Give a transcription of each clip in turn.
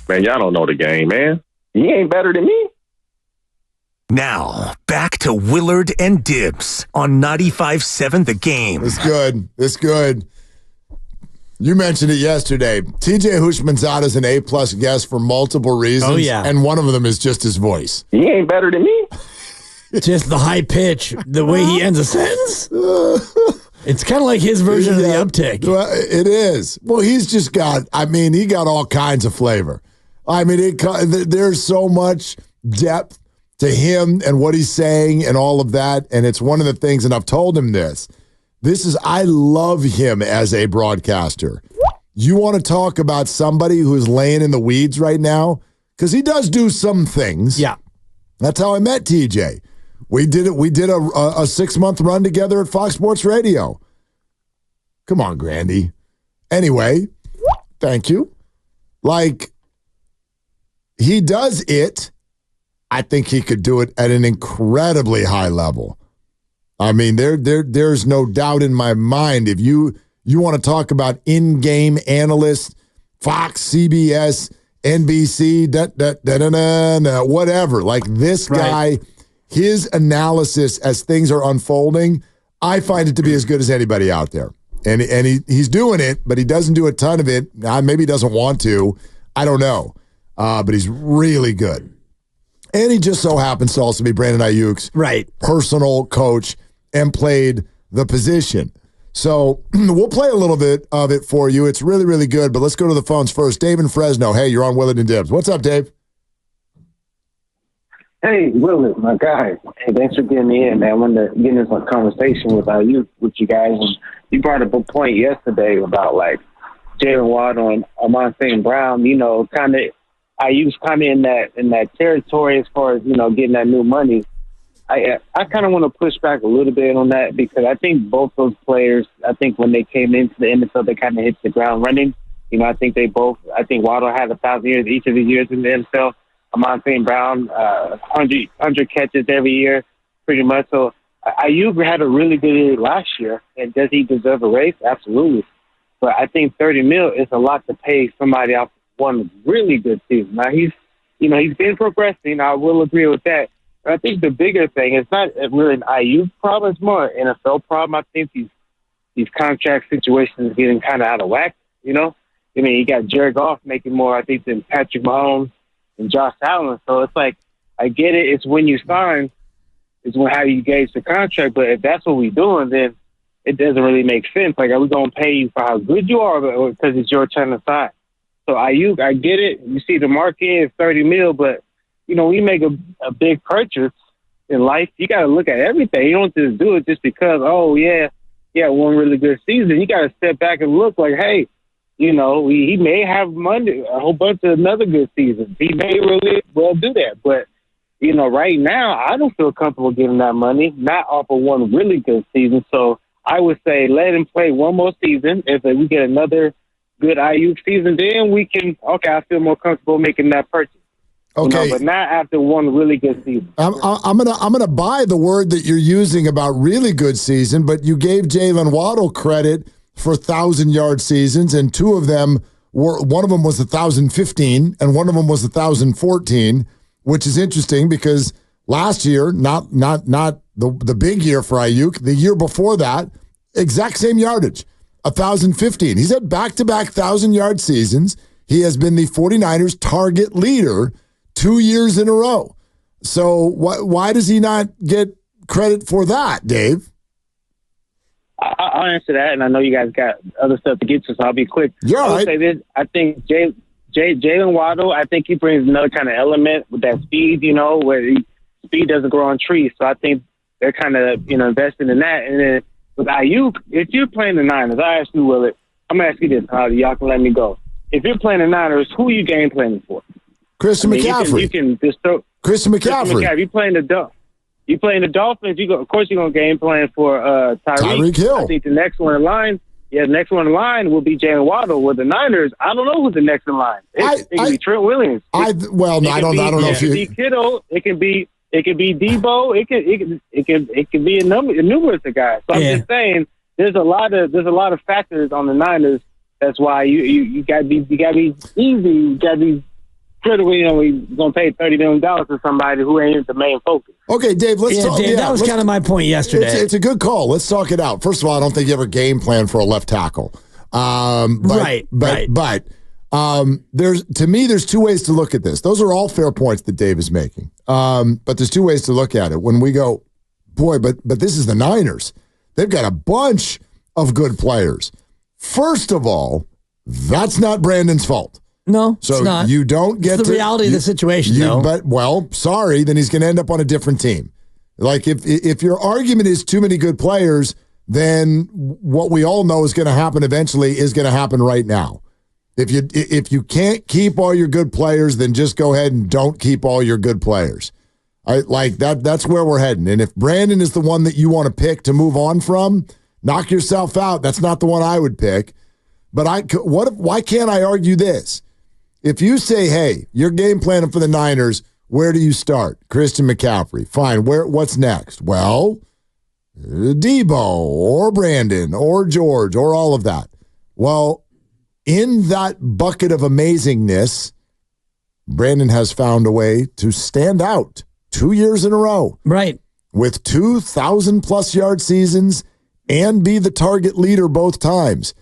Man, y'all don't know the game, man. You ain't better than me. Now, back to Willard and Dibs on 95.7 The Game. It's good. It's good. You mentioned it yesterday. TJ Hushmanzada is an A-plus guest for multiple reasons. Oh, yeah. And one of them is just his voice. You ain't better than me. Just the high pitch, the way he ends a sentence. It's kind of like his version of the uptick. Well, it is. Well, he's just got, he got all kinds of flavor. There's so much depth to him and what he's saying and all of that. And it's one of the things, and I've told him this. I love him as a broadcaster. You want to talk about somebody who's laying in the weeds right now? Because he does do some things. Yeah. That's how I met TJ. We did it. We did a 6-month run together at Fox Sports Radio. Come on, Grandy. Anyway, thank you. He does it. I think he could do it at an incredibly high level. There's no doubt in my mind. If you want to talk about in-game analysts, Fox, CBS, NBC, whatever, like this guy, his analysis as things are unfolding, I find it to be as good as anybody out there. And he's doing it, but he doesn't do a ton of it. Maybe he doesn't want to. I don't know. But he's really good. And he just so happens to also be Brandon Aiyuk's personal coach and played the position. So we'll play a little bit of it for you. It's really, really good. But let's go to the phones first. Dave in Fresno. Hey, you're on Willard and Dibs. What's up, Dave? Hey, Willard, my guy. Hey, thanks for getting me in, man. I wanted to get into some conversation with you guys. And you brought up a point yesterday about, Jalen Waddle and Amon St. Brown, kind of Aiyuk's kind of in that territory as far as, getting that new money. I kind of want to push back a little bit on that because I think both those players, when they came into the NFL, they kind of hit the ground running. I think Waddle had 1,000 years each of the years in the NFL. Amon St. Brown, 100 catches every year, pretty much. So Aiyuk had a really good year last year, and does he deserve a raise? Absolutely. But I think $30 million is a lot to pay somebody off one really good season. Now he's been progressing. I will agree with that. But I think the bigger thing is not really an Aiyuk problem; it's more an NFL problem. I think these contract situations are getting kind of out of whack. You got Jared Goff making more, I think, than Patrick Mahomes and Josh Allen. So it's like, I get it. It's when you sign, how you gauge the contract. But if that's what we're doing, then it doesn't really make sense. Are we going to pay you for how good you are or because it's your turn to sign? So Aiyuk, I get it. You see the market is $30 million, but, when you make a big purchase in life, you got to look at everything. You don't just do it just because, one really good season. You got to step back and look hey, he may have money, a whole bunch of another good season. He may really well do that. But, right now, I don't feel comfortable giving that money, not off of one really good season. So I would say let him play one more season. If we get another good Aiyuk season, then we can, I feel more comfortable making that purchase. Okay. But not after one really good season. I'm gonna buy the word that you're using about really good season, but you gave Jalen Waddle credit for 1,000-yard seasons, and one of them was 1,015, and one of them was 1,014, which is interesting because last year, not the big year for Aiyuk, the year before that, exact same yardage, 1,015. He's had back-to-back 1,000-yard seasons. He has been the 49ers target leader 2 years in a row. So why does he not get credit for that, Dave? I'll answer that, and I know you guys got other stuff to get to, so I'll be quick. I'll say this. I think Jalen Waddle, I think he brings another kind of element with that speed, where speed doesn't grow on trees. So I think they're kind of, investing in that. And then with Aiyuk, if you're playing the Niners, I ask you, Willard, I'm going to ask you this. Y'all can let me go. If you're playing the Niners, who are you game planning for? Christian McCaffrey. You can just throw Christian McCaffrey. You playing the Dolphins. Of course, you're gonna game plan for Tyreek Hill. I think the next one in line. Yeah, the next one in line will be Jalen Waddle. With the Niners, I don't know who's the next in line. It can be Trent Williams. I don't know if you. It can be Kittle. It can be Debo. It can be numerous of guys. So I'm just saying, there's a lot of factors on the Niners. That's why you got to be easy. You got to be critical, he's going to pay $30 million to somebody who ain't the main focus. Okay, Dave, let's talk. Dave, that was kind of my point yesterday. It's a good call. Let's talk it out. First of all, I don't think you ever game plan for a left tackle. Right. But there's two ways to look at this. Those are all fair points that Dave is making. But there's two ways to look at it. When we go, boy, but this is the Niners. They've got a bunch of good players. First of all, that's not Brandon's fault. No, so it's not. You don't get it's the reality of the situation, though. But sorry, then he's going to end up on a different team. Like if your argument is too many good players, then what we all know is going to happen eventually is going to happen right now. If you can't keep all your good players, then just go ahead and don't keep all your good players. That's where we're heading. And if Brandon is the one that you want to pick to move on from, knock yourself out. That's not the one I would pick. But why can't I argue this? If you say, hey, you're game planning for the Niners, where do you start? Christian McCaffrey. Fine. What's next? Well, Debo or Brandon or George or all of that. Well, in that bucket of amazingness, Brandon has found a way to stand out 2 years in a row. Right. With 2,000-plus yard seasons and be the target leader both times.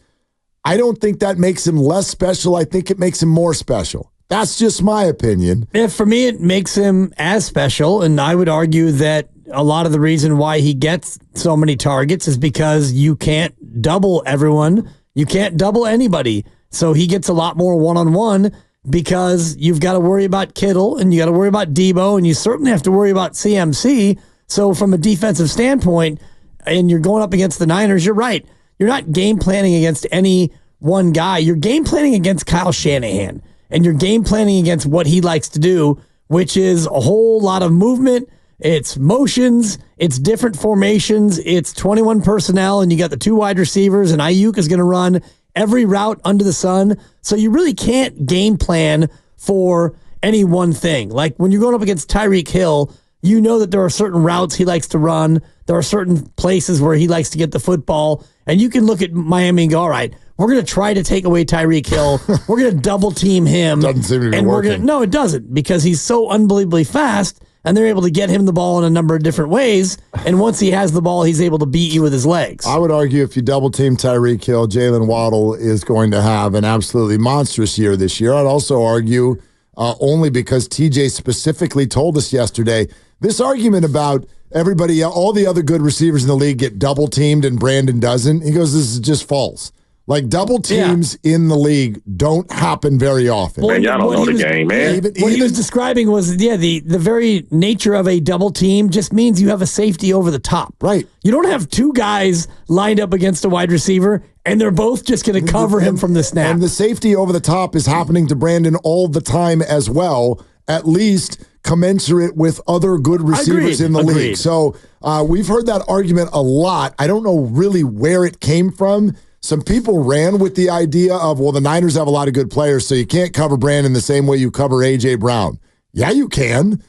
I don't think that makes him less special. I think it makes him more special. That's just my opinion. For me, it makes him as special, and I would argue that a lot of the reason why he gets so many targets is because you can't double everyone. You can't double anybody. So he gets a lot more one-on-one because you've got to worry about Kittle, and you got to worry about Debo, and you certainly have to worry about CMC. So from a defensive standpoint, and you're going up against the Niners, you're right. You're not game planning against any one guy. You're game planning against Kyle Shanahan, and you're game planning against what he likes to do, which is a whole lot of movement. It's motions. It's different formations. It's 21 personnel, and you got the two wide receivers, and Aiyuk is going to run every route under the sun. So you really can't game plan for any one thing. Like when you're going up against Tyreek Hill, you know that there are certain routes he likes to run. There are certain places where he likes to get the football. And you can look at Miami and go, all right, we're going to try to take away Tyreek Hill. We're going to double team him. Doesn't seem to be working. No, it doesn't, because he's so unbelievably fast, and they're able to get him the ball in a number of different ways. And once he has the ball, he's able to beat you with his legs. I would argue if you double team Tyreek Hill, Jalen Waddle is going to have an absolutely monstrous year this year. I'd also argue, only because TJ specifically told us yesterday, this argument about everybody, all the other good receivers in the league get double teamed and Brandon doesn't. He goes, this is just false. Like double teams in the league don't happen very often. Man, y'all don't know the game, man. What he was describing was, the very nature of a double team just means you have a safety over the top. Right. You don't have two guys lined up against a wide receiver, and they're both just going to cover him from the snap. And the safety over the top is happening to Brandon all the time as well, at least commensurate with other good receivers in the league. So we've heard that argument a lot. I don't know really where it came from. Some people ran with the idea of, well, the Niners have a lot of good players, so you can't cover Brandon the same way you cover A.J. Brown. Yeah, you can.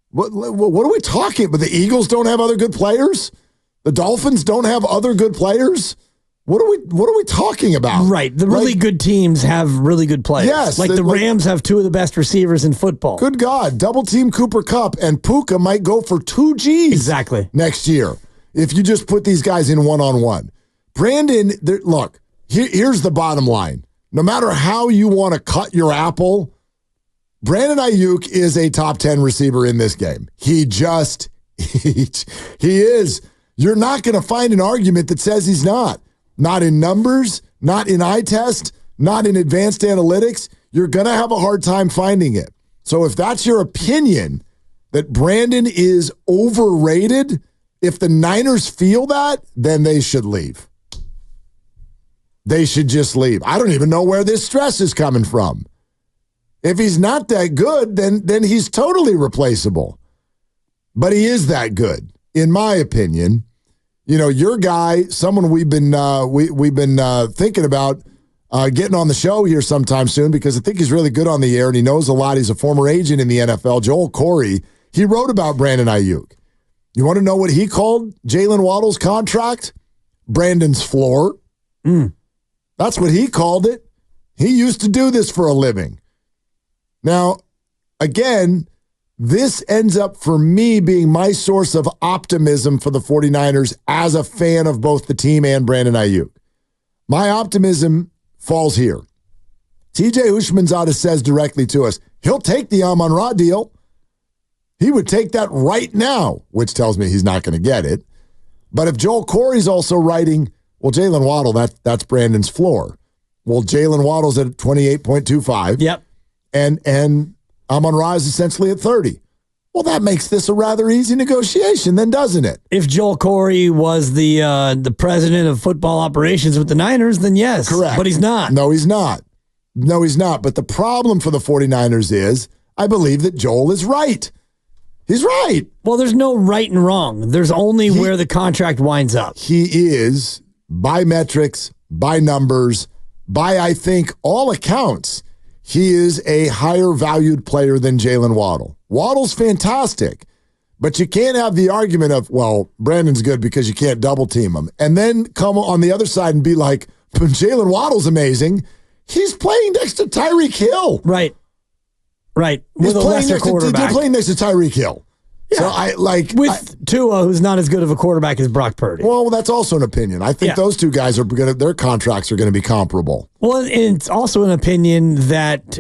What are we talking about? The Eagles don't have other good players? The Dolphins don't have other good players? What are we talking about? Right. The really good teams have really good players. Yes. Like the Rams have two of the best receivers in football. Good God. Double team Cooper Kupp, and Puka might go for 2 Gs exactly next year if you just put these guys in one-on-one. Brandon, look, here's the bottom line. No matter how you want to cut your apple, Brandon Aiyuk is a top 10 receiver in this game. He is. You're not going to find an argument that says he's not. Not in numbers, not in eye test, not in advanced analytics. You're going to have a hard time finding it. So if that's your opinion, that Brandon is overrated, if the Niners feel that, then they should leave. They should just leave. I don't even know where this stress is coming from. If he's not that good, then he's totally replaceable. But he is that good, in my opinion. You know, your guy, someone we've been thinking about getting on the show here sometime soon, because I think he's really good on the air and he knows a lot. He's a former agent in the NFL, Joel Corey. He wrote about Brandon Aiyuk. You want to know what he called Jalen Waddle's contract? Brandon's floor. That's what he called it. He used to do this for a living. Now, again, this ends up for me being my source of optimism for the 49ers as a fan of both the team and Brandon Aiyuk. My optimism falls here. TJ Houshmandzadeh says directly to us, he'll take the Amon-Ra deal. He would take that right now, which tells me he's not going to get it. But if Joel Corey's also writing, well, Jalen Waddle, that's Brandon's floor. Well, Jalen Waddle's at 28.25. Yep. And Amon-Ra is essentially at 30. Well, that makes this a rather easy negotiation then, doesn't it? If Joel Corey was the president of football operations with the Niners, then yes. Correct. But he's not. No, he's not. No, he's not. But the problem for the 49ers is I believe that Joel is right. He's right. Well, there's no right and wrong. There's only where the contract winds up. He is, by metrics, by numbers, by, I think, all accounts, he is a higher valued player than Jalen Waddle. Waddle's fantastic, but you can't have the argument of, well, Brandon's good because you can't double team him. And then come on the other side and be like, but Jalen Waddle's amazing. He's playing next to Tyreek Hill. Right. With a lesser quarterback. They're playing next to Tyreek Hill. Yeah. So Tua, who's not as good of a quarterback as Brock Purdy. Well, that's also an opinion. I think those two guys their contracts are going to be comparable. Well, and it's also an opinion that,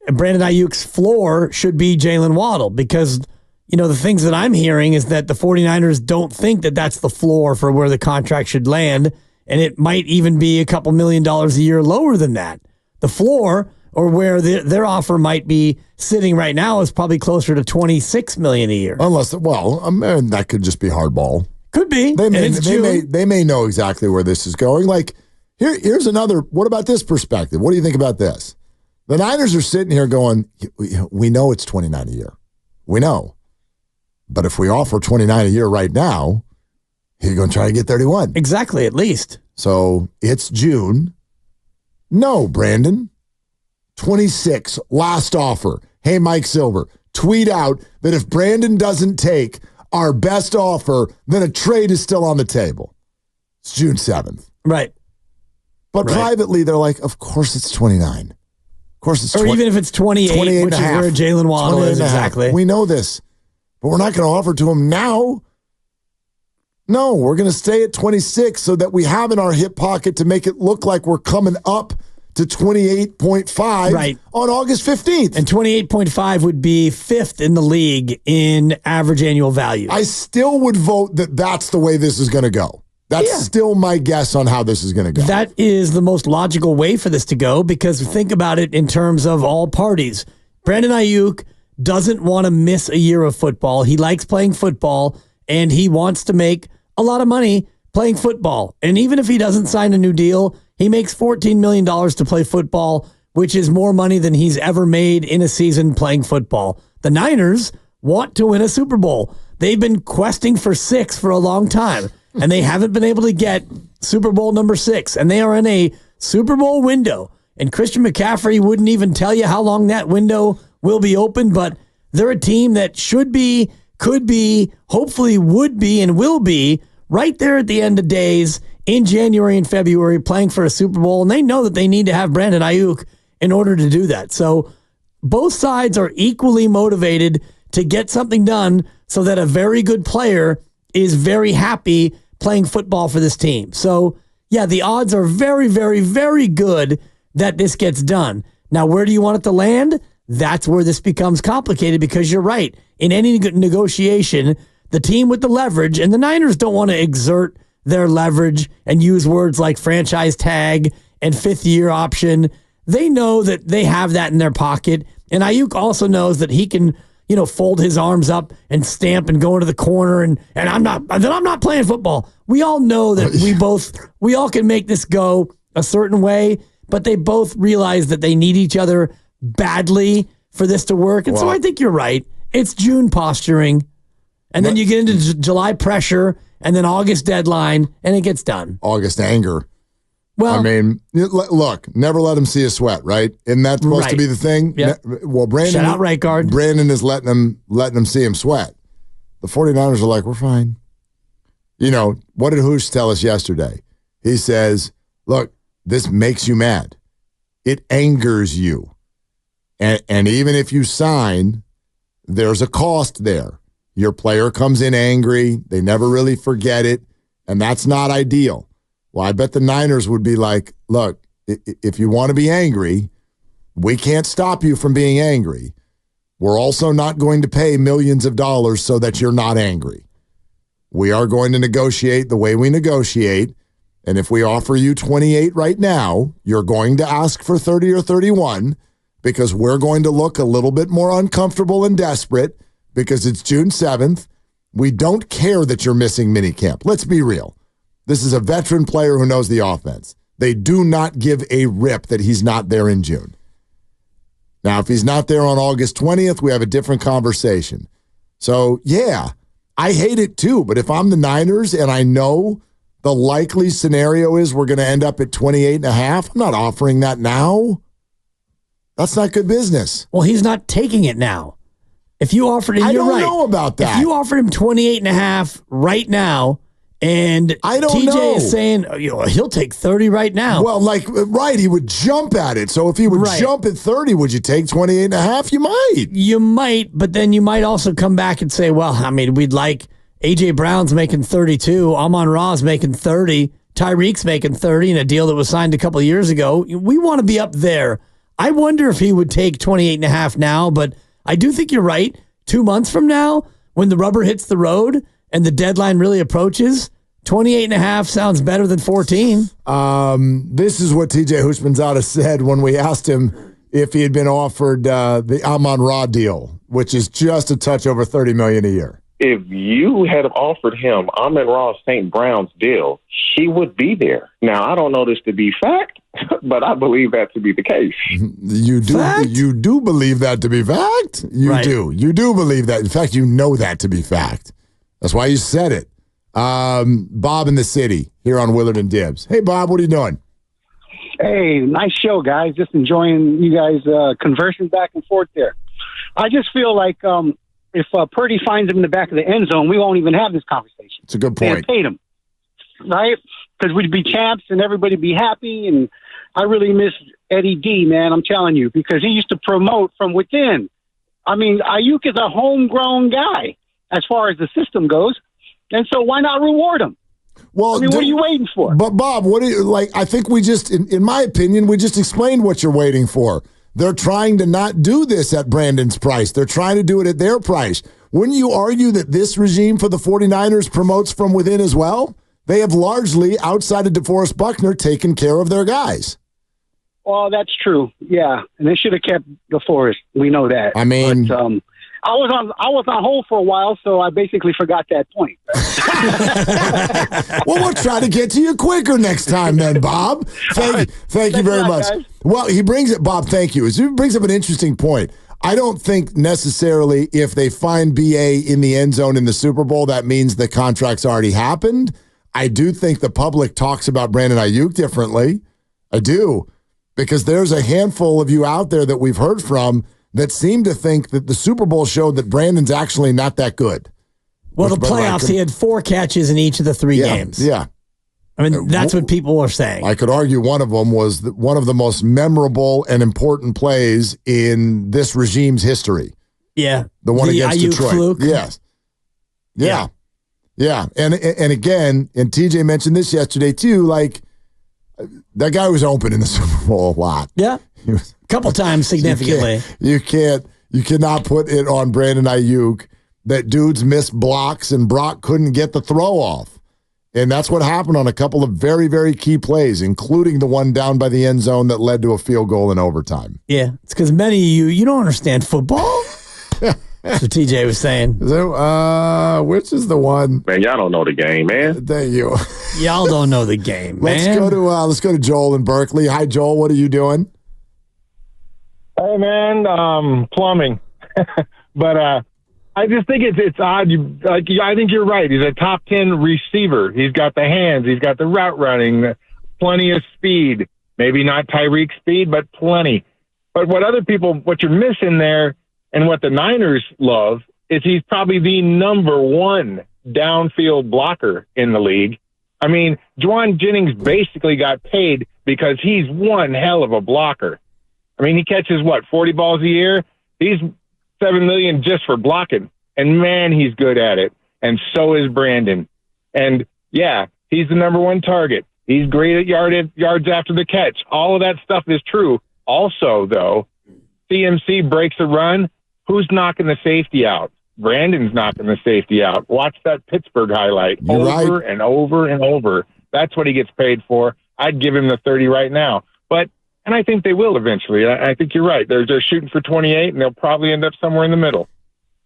Brandon Aiyuk's floor should be Jalen Waddle because, the things that I'm hearing is that the 49ers don't think that that's the floor for where the contract should land, and it might even be a couple $1 million a year lower than that. The floor, or where their offer might be sitting right now, is probably closer to $26 million a year. Unless, that could just be hardball. Could be. They may know exactly where this is going. Like, here's another. What about this perspective? What do you think about this? The Niners are sitting here going, we know it's $29 a year. We know. But if we offer $29 a year right now, he's going to try to get 31. Exactly, at least. So it's June. No, Brandon. 26, last offer. Hey, Mike Silver, tweet out that if Brandon doesn't take our best offer, then a trade is still on the table. It's June 7th. Right. But privately, they're like, of course it's 29. Of course it's 20, or even if it's 28 which is where Jalen Waddle is. Exactly. We know this, but we're not going to offer to him now. No, we're going to stay at 26 so that we have in our hip pocket to make it look like we're coming up to 28.5 on August 15th. And 28.5 would be fifth in the league in average annual value. I still would vote that that's the way this is going to go. That's still my guess on how this is going to go. That is the most logical way for this to go because think about it in terms of all parties. Brandon Aiyuk doesn't want to miss a year of football. He likes playing football, and he wants to make a lot of money playing football. And even if he doesn't sign a new deal, he makes $14 million to play football, which is more money than he's ever made in a season playing football. The Niners want to win a Super Bowl. They've been questing for 6 for a long time, and they haven't been able to get Super Bowl number 6, and they are in a Super Bowl window. And Christian McCaffrey wouldn't even tell you how long that window will be open, but they're a team that should be, could be, hopefully would be, and will be right there at the end of days in January and February playing for a Super Bowl, and they know that they need to have Brandon Aiyuk in order to do that. So both sides are equally motivated to get something done so that a very good player is very happy playing football for this team. So, yeah, the odds are very, very, very good that this gets done. Now, where do you want it to land? That's where this becomes complicated because you're right. In any negotiation, the team with the leverage, and the Niners don't want to exert their leverage and use words like franchise tag and fifth-year option. They know that they have that in their pocket, and Aiyuk also knows that he can, fold his arms up and stamp and go into the corner, and I'm not playing football. We all know that we all can make this go a certain way, but they both realize that they need each other badly for this to work. And so I think you're right. It's June posturing. And then you get into July pressure and then August deadline, and it gets done. August anger. Well, I mean, look, never let him see a sweat, right? Isn't that supposed to be the thing? Yep. Well, Brandon, shout out right guard. Brandon is letting him see him sweat. The 49ers are like, we're fine. What did Hoosh tell us yesterday? He says, look, this makes you mad. It angers you. And even if you sign, there's a cost there. Your player comes in angry. They never really forget it. And that's not ideal. Well, I bet the Niners would be like, look, if you want to be angry, we can't stop you from being angry. We're also not going to pay millions of dollars so that you're not angry. We are going to negotiate the way we negotiate. And if we offer you 28 right now, you're going to ask for 30 or 31 because we're going to look a little bit more uncomfortable and desperate because it's June 7th. We don't care that you're missing minicamp. Let's be real. This is a veteran player who knows the offense. They do not give a rip that he's not there in June. Now, if he's not there on August 20th, we have a different conversation. So, yeah, I hate it too. But if I'm the Niners and I know the likely scenario is we're going to end up at 28.5, I'm not offering that now. That's not good business. Well, he's not taking it now. If you offered him, you're right. I don't know about that. If you offered him 28.5 right now, and I don't TJ know. is saying he'll take 30 right now. Well, right, he would jump at it. So if he would jump at 30, would you take 28.5? You might. You might, but then you might also come back and say, well, I mean, we'd like A.J. Brown's making 32, Amon-Ra's making 30, Tyreek's making 30 in a deal that was signed a couple of years ago. We want to be up there. I wonder if he would take 28.5 now, but I do think you're right. 2 months from now, when the rubber hits the road and the deadline really approaches, 28.5 sounds better than 14. This is what TJ Houshmandzadeh said when we asked him if he had been offered the Amon-Ra deal, which is just a touch over $30 million a year. If you had offered him Amon-Ra St. Brown's deal, he would be there. Now, I don't know this to be fact, but I believe that to be the case. You do. Fact? You do believe that to be fact? You do. You do believe that. In fact, you know that to be fact. That's why you said it. Bob in the city here on Willard and Dibs. Hey, Bob, what are you doing? Hey, nice show, guys. Just enjoying you guys conversing back and forth there. I just feel like if Purdy finds him in the back of the end zone, we won't even have this conversation. It's a good They point. paid him, right? Because we'd be champs and everybody be happy. And I really miss Eddie D, man. I'm telling you, because he used to promote from within. I mean, Aiyuk is a homegrown guy as far as the system goes. And so why not reward him? Well, I mean, what are you waiting for? But Bob, what do you like? I think we just, in my opinion, we just explained what you're waiting for. They're trying to not do this at Brandon's price. They're trying to do it at their price. Wouldn't you argue that this regime for the 49ers promotes from within as well? They have largely, outside of DeForest Buckner, taken care of their guys. Well, that's true. Yeah, and they should have kept DeForest. We know that. I mean, but, I was on hold for a while, so I basically forgot that point. well, we'll try to get to you quicker next time then, Bob. Thank you very much. Guys. Well, he brings it, Bob, thank you. He brings up an interesting point. I don't think necessarily if they find BA in the end zone in the Super Bowl, that means the contract's already happened. I do think the public talks about Brandon Aiyuk differently. I do. Because there's a handful of you out there that we've heard from that seem to think that the Super Bowl showed that Brandon's actually not that good. Well, the playoffs, he had 4 catches in each of the 3 games. Yeah. I mean, that's what people are saying. I could argue one of them was one of the most memorable and important plays in this regime's history. Yeah. The one against Aiyuk Detroit. fluke. Yes. Yeah. And again, and TJ mentioned this yesterday too, like that guy was open in the Super Bowl a lot. Yeah. A couple times significantly. You cannot put it on Brandon Aiyuk that dudes missed blocks and Brock couldn't get the throw off. And that's what happened on a couple of very, very key plays, including the one down by the end zone that led to a field goal in overtime. Yeah. It's because many of you don't understand football. That's what TJ was saying. So, which is the one? Man, y'all don't know the game, man. Thank you. Y'all don't know the game, man. Let's go to Joel in Berkeley. Hi, Joel. What are you doing? Hey, man, plumbing. But I just think it's odd. I think you're right. He's a top 10 receiver. He's got the hands. He's got the route running, plenty of speed. Maybe not Tyreek speed, but plenty. But what you're missing there and what the Niners love is he's probably the number 1 downfield blocker in the league. I mean, Juwan Jennings basically got paid because he's one hell of a blocker. I mean, he catches, 40 balls a year? He's $7 million just for blocking. And, man, he's good at it. And so is Brandon. And, yeah, he's the number one target. He's great at yards after the catch. All of that stuff is true. Also, though, CMC breaks a run. Who's knocking the safety out? Brandon's knocking the safety out. Watch that Pittsburgh highlight over and over and over. That's what he gets paid for. I'd give him the 30 right now. And I think they will eventually. I think you're right. They're shooting for 28, and they'll probably end up somewhere in the middle.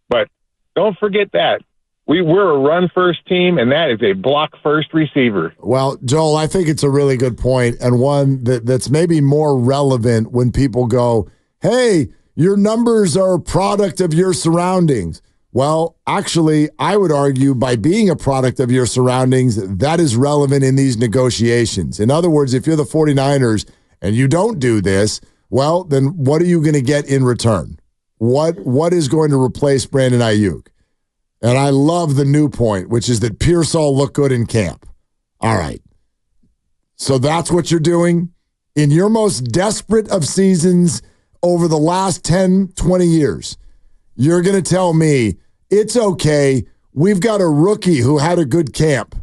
But don't forget that. We're a run-first team, and that is a block-first receiver. Well, Joel, I think it's a really good point, and one that's maybe more relevant when people go, hey, your numbers are a product of your surroundings. Well, actually, I would argue by being a product of your surroundings, that is relevant in these negotiations. In other words, if you're the 49ers and you don't do this, well, then what are you going to get in return? What is going to replace Brandon Aiyuk? And I love the new point, which is that Pearsall looked good in camp. All right. So that's what you're doing? In your most desperate of seasons over the last 10, 20 years, you're going to tell me, it's okay, we've got a rookie who had a good camp.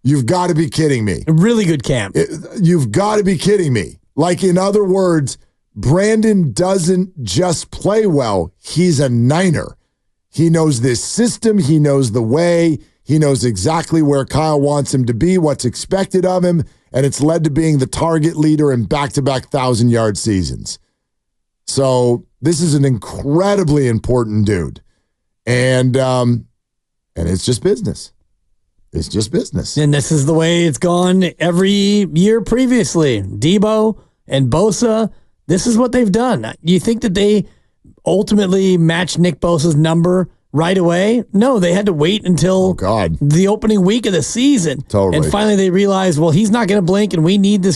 You've got to be kidding me. A really good camp. You've got to be kidding me. Like, in other words, Brandon doesn't just play well. He's a Niner. He knows this system. He knows the way. He knows exactly where Kyle wants him to be, what's expected of him, and it's led to being the target leader in back-to-back 1,000-yard seasons. So this is an incredibly important dude. And it's just business. It's just business. And this is the way it's gone every year previously. Debo and Bosa, this is what they've done. You think that they ultimately matched Nick Bosa's number right away? No, they had to wait until the opening week of the season. Totally. And finally they realized, well, he's not going to blink, and we need this